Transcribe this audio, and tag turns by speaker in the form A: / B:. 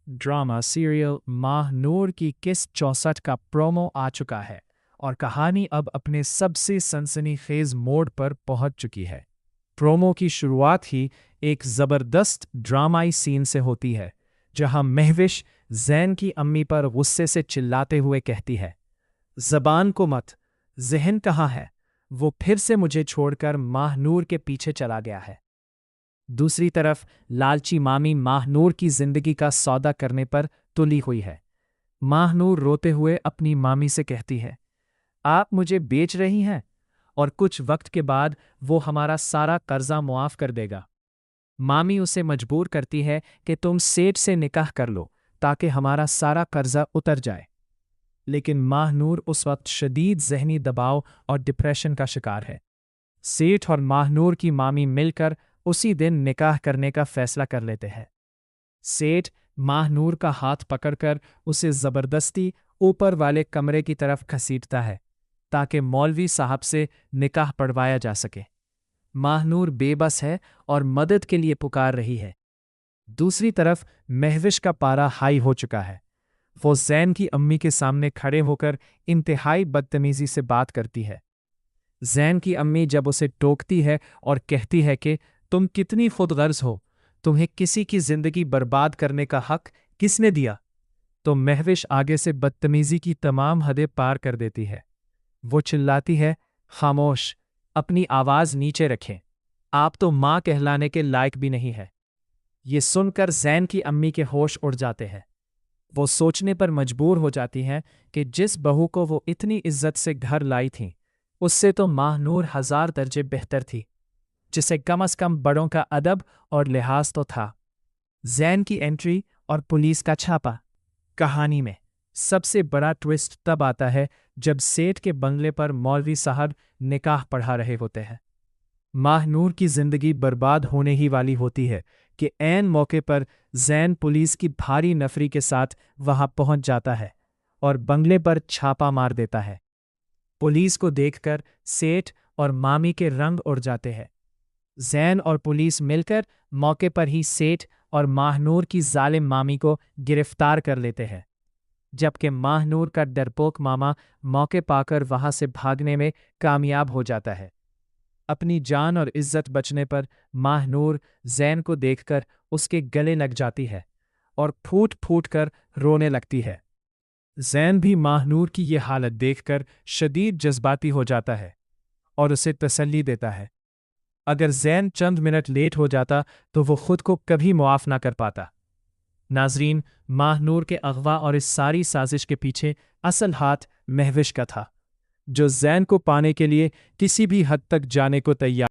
A: Drama serial माह नूर की किस 64 का प्रोमो आ चुका है और कहानी अब अपने सबसे सनसनीखेज मोड़ पर पहुंच चुकी है। प्रोमो की शुरुआत ही एक ज़बरदस्त ड्रामाई सीन से होती है, जहां महविश ज़ैन की अम्मी पर गुस्से से चिल्लाते हुए कहती है, ज़बान को मत, ज़हन कहाँ है? वो फिर से मुझे छोड़कर माहनूर के पीछे चला गया है। दूसरी तरफ लालची मामी माहनूर की जिंदगी का सौदा करने पर तुली हुई है। माहनूर रोते हुए अपनी मामी से कहती है, आप मुझे बेच रही हैं और कुछ वक्त के बाद वो हमारा सारा कर्जा मुआफ कर देगा। मामी उसे मजबूर करती है कि तुम सेठ से निकाह कर लो ताकि हमारा सारा कर्जा उतर जाए। लेकिन माहनूर उस वक्त शदीद ज़हनी दबाव और डिप्रेशन का शिकार है। सेठ और माहनूर की मामी मिलकर उसी दिन निकाह करने का फैसला कर लेते हैं। सेठ माहनूर का हाथ पकड़कर उसे ज़बरदस्ती ऊपर वाले कमरे की तरफ घसीटता है ताकि मौलवी साहब से निकाह पढ़वाया जा सके। माहनूर बेबस है और मदद के लिए पुकार रही है। दूसरी तरफ महविश का पारा हाई हो चुका है। वो ज़ैन की अम्मी के सामने खड़े होकर इंतहाई बदतमीज़ी से बात करती है। ज़ैन की अम्मी जब उसे टोकती है और कहती है कि तुम कितनी खुदगर्ज हो, तुम्हें किसी की जिंदगी बर्बाद करने का हक किसने दिया, तो महविश आगे से बदतमीज़ी की तमाम हदें पार कर देती है। वो चिल्लाती है, खामोश, अपनी आवाज़ नीचे रखें, आप तो माँ कहलाने के लायक भी नहीं है। ये सुनकर ज़ैन की अम्मी के होश उड़ जाते हैं। वो सोचने पर मजबूर हो जाती हैं कि जिस बहू को वो इतनी इज्जत से घर लाई थी, उससे तो माहनूर 1000 दर्जे बेहतर थी, जिसे कम अज कम बड़ों का अदब और लिहाज तो था। ज़ैन की एंट्री और पुलिस का छापा। कहानी में सबसे बड़ा ट्विस्ट तब आता है जब सेठ के बंगले पर मौलवी साहब निकाह पढ़ा रहे होते हैं। माहनूर की जिंदगी बर्बाद होने ही वाली होती है कि ऐन मौके पर ज़ैन पुलिस की भारी नफरी के साथ वहां पहुंच जाता है और बंगले पर छापा मार देता है। पुलिस को देखकर सेठ और मामी के रंग उड़ जाते हैं। ज़ैन और पुलिस मिलकर मौके पर ही सेठ और माहनूर की जालिम मामी को गिरफ्तार कर लेते हैं, जबकि माहनूर का डरपोक मामा मौके पाकर वहां से भागने में कामयाब हो जाता है। अपनी जान और इज्जत बचने पर माहनूर ज़ैन को देखकर उसके गले लग जाती है और फूट फूट कर रोने लगती है। ज़ैन भी माहनूर की ये हालत देखकर शदीद जज्बाती हो जाता है और उसे तसल्ली देता है। अगर ज़ैन चंद मिनट लेट हो जाता तो वो खुद को कभी मुआफ़ ना कर पाता। नाजरीन, माहनूर के अगवा और इस सारी साजिश के पीछे असल हाथ महविश का था, जो ज़ैन को पाने के लिए किसी भी हद तक जाने को तैयार